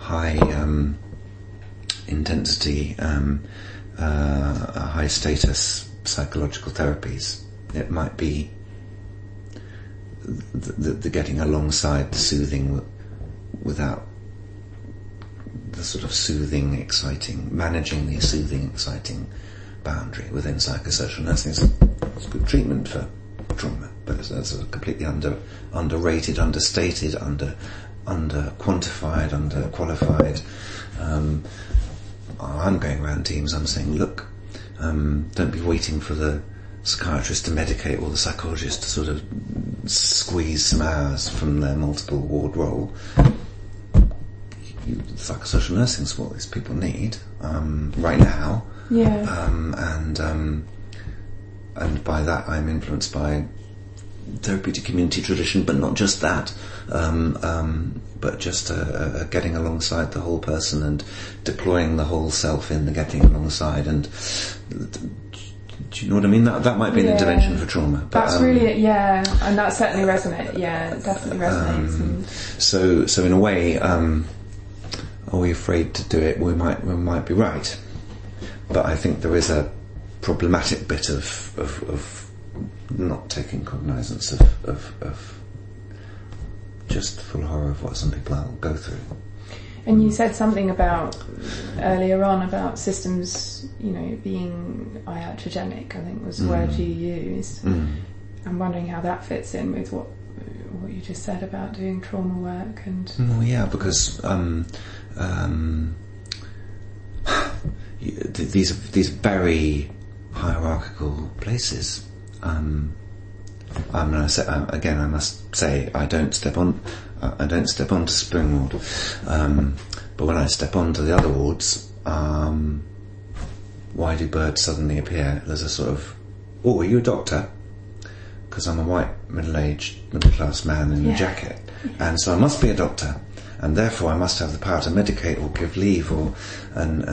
high intensity, high status psychological therapies. It might be the getting alongside the soothing without the sort of soothing, exciting, managing the soothing, exciting boundary within psychosocial nursing. It's good treatment for trauma, but it's completely underrated, understated, under quantified, under qualified. I'm going around teams, I'm saying, look, don't be waiting for the psychiatrist to medicate or the psychologist to sort of squeeze some hours from their multiple ward role. Psychosocial nursing is what these people need right now. Yeah. And by that I'm influenced by therapeutic community tradition, but not just that, but just getting alongside the whole person and deploying the whole self in the getting alongside. And do you know what I mean? That might be an intervention for trauma. But, that's really, and that certainly resonates. Yeah, it definitely resonates. So in a way, are we afraid to do it? We might be right, but I think there is a problematic bit of not taking cognizance of just full horror of what some people go through. And you said something about earlier on about systems, being iatrogenic, I think was the word you used. I'm wondering how that fits in with what you just said about doing trauma work and. Well, yeah, because these are very hierarchical places. I must say I don't step onto Spring Ward, but when I step onto the other wards, why do birds suddenly appear? There's a sort of, are you a doctor? Because I'm a white, middle-class man in a jacket, and so I must be a doctor, and therefore I must have the power to medicate or give leave, and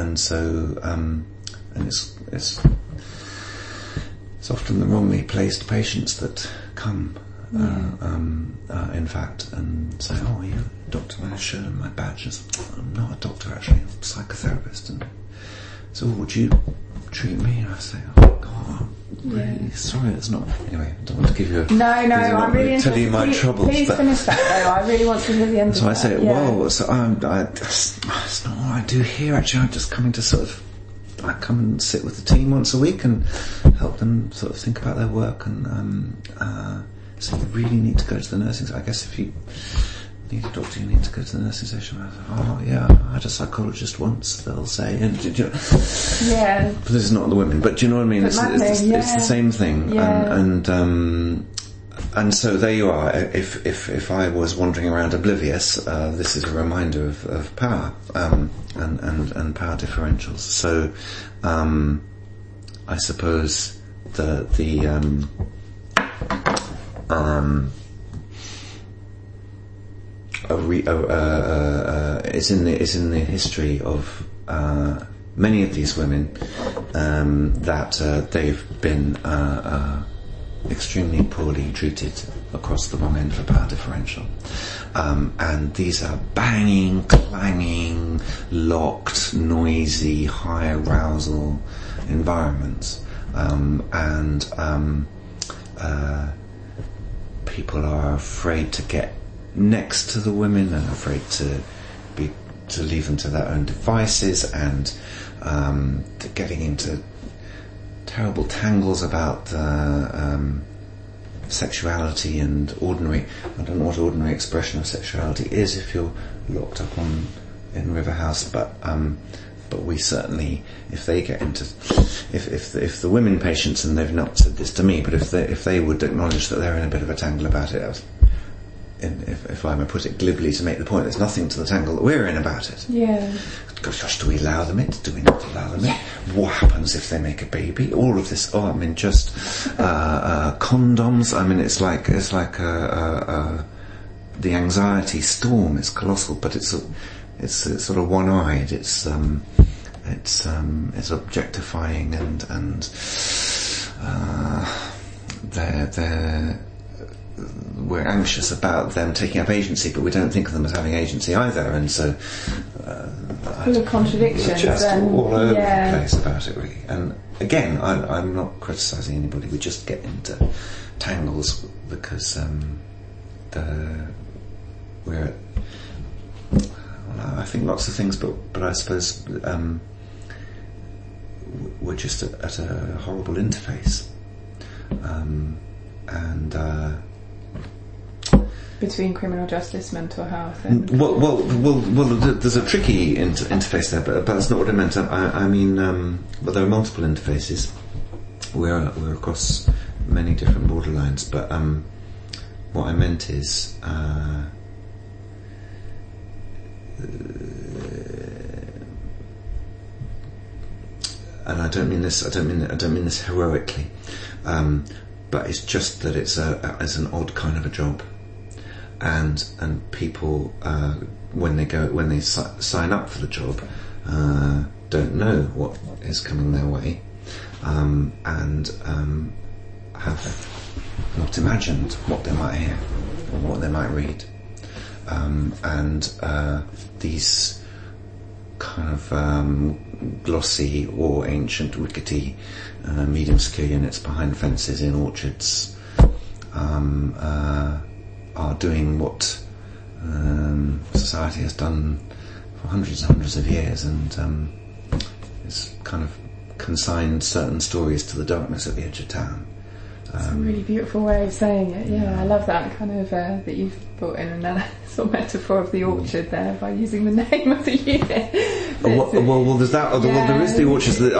it's often the wrongly placed patients that come, in fact, and say, "Oh, you're a doctor, my shirt and my badges." I'm not a doctor, actually. I'm a psychotherapist. And so, would you treat me? And I say, "Oh God, I'm really sorry, it's not." Anyway, I don't want to give you I'm really interested. Tell you my troubles. Please finish that though. I really want to hear the end of that. So I say, that's not what I do here. Actually, I'm just coming to I come and sit with the team once a week and help them sort of think about their work, and so you really need to go to the nursing station. I guess if you need a doctor, you need to go to the nursing station. I had a psychologist once, they'll say. And, but this is not the women, but do you know what I mean? It's the same thing. Yeah. And so there you are. If I was wandering around oblivious, this is a reminder of power and power differentials. So I suppose it's in the history of many of these women that they've been extremely poorly treated across the wrong end of a power differential, and these are banging, clanging, locked, noisy, high arousal environments, and people are afraid to get next to the women and afraid to leave them to their own devices, and to getting into terrible tangles about sexuality and ordinary. I don't know what ordinary expression of sexuality is if you're locked up in River House, but we certainly, if they get into, if the women patients, and they've not said this to me, but if they would acknowledge that they're in a bit of a tangle about it, if I may put it glibly to make the point, there's nothing to the tangle that we're in about it. Yeah. Gosh, do we allow them in? Do we not allow them in? What happens if they make a baby? All of this. Just condoms. It's like the anxiety storm is colossal, but it's sort of one-eyed. It's objectifying, and we're anxious about them taking up agency, but we don't think of them as having agency either, and so full of contradictions. Just and, all over the place about it, really. And again, I'm not criticising anybody. We just get into tangles because we're. I think lots of things, but I suppose we're just at a horrible interface, and. Between criminal justice, mental health, and well, there's a tricky interface there, but that's not what I meant. I mean, well, there are multiple interfaces. We're across many different borderlines, but what I meant is, and I don't mean this heroically, but it's just that it's an odd kind of a job. And people when they sign up for the job don't know what is coming their way, and have not imagined what they might hear or what they might read, and these kind of glossy or ancient rickety medium secure units behind fences in orchards are doing what society has done for hundreds and hundreds of years, and it's kind of consigned certain stories to the darkness at the edge of town. It's a really beautiful way of saying it. Yeah, I love that kind of that you've brought in another sort of metaphor of the orchard there by using the name of the unit. Well, there's that. Well, there is the orchard. The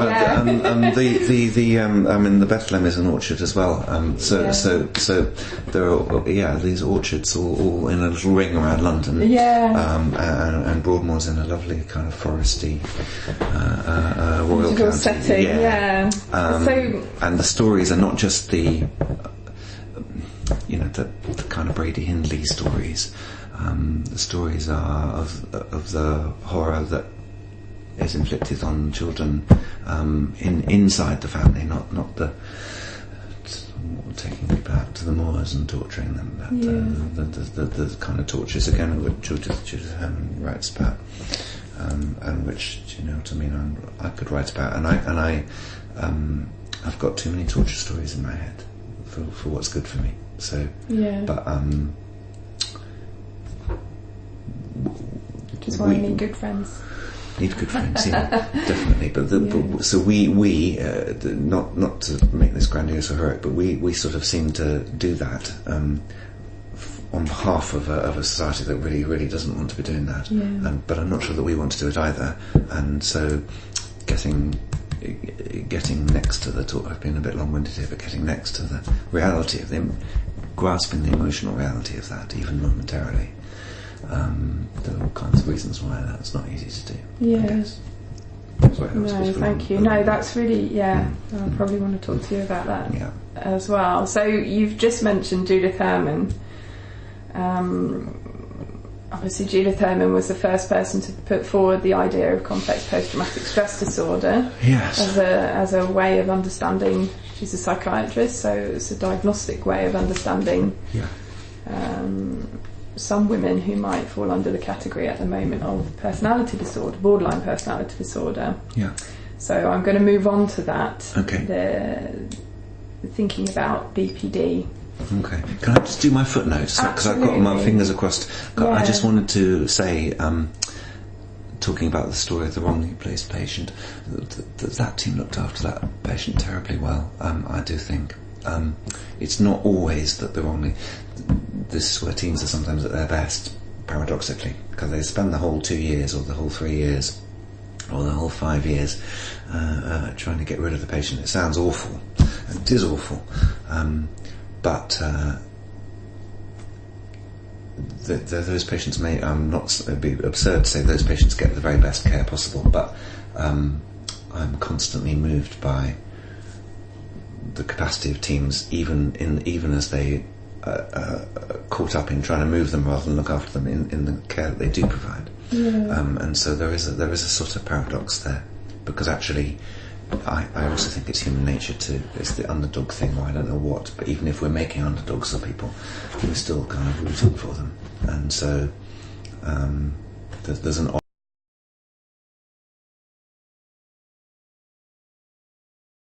Bethlehem is an orchard as well. So there are these orchards all in a little ring around London. And Broadmoor's in a lovely kind of foresty royal county setting. And the stories are not just the kind of Brady Hindley stories. The stories are of the horror that is inflicted on children inside the family, not the taking people out to the moors and torturing them. The kind of tortures again which Judith Herman writes about, and which, do you know what I mean? I could write about, and I've got too many torture stories in my head for what's good for me. So, but just want to need good friends. Need good friends, yeah, definitely. But so we not to make this grandiose or heroic, but we sort of seem to do that on behalf of a society that really doesn't want to be doing that. But I'm not sure that we want to do it either. And so getting next to the talk, I've been a bit long-winded here, but getting next to the reality of them, grasping the emotional reality of that, even momentarily. There are all kinds of reasons why that's not easy to do. Yes. No, thank you. No, that's really, I probably want to talk to you about that as well. So you've just mentioned Judith Herman. Obviously Judith Herman was the first person to put forward the idea of complex post-traumatic stress disorder as a way of understanding. She's a psychiatrist, so it's a diagnostic way of understanding some women who might fall under the category at the moment of personality disorder, borderline personality disorder. So I'm going to move on to that. The thinking about BPD. Okay. Can I just do my footnotes? Because I've got my fingers across. I just wanted to say, talking about the story of the wrongly placed patient, that team looked after that patient terribly well. I do think. It's not always that this is where teams are sometimes at their best, paradoxically, because they spend the whole 2 years or the whole 3 years or the whole 5 years trying to get rid of the patient. It sounds awful, and it is awful, but those patients may, it'd be absurd to say those patients get the very best care possible, but I'm constantly moved by the capacity of teams, even as they caught up in trying to move them rather than look after them in the care that they do provide. And so there is a sort of paradox there, because actually I also think it's human nature it's the underdog thing, or I don't know what, but even if we're making underdogs of people, we're still kind of rooting for them, and so there's an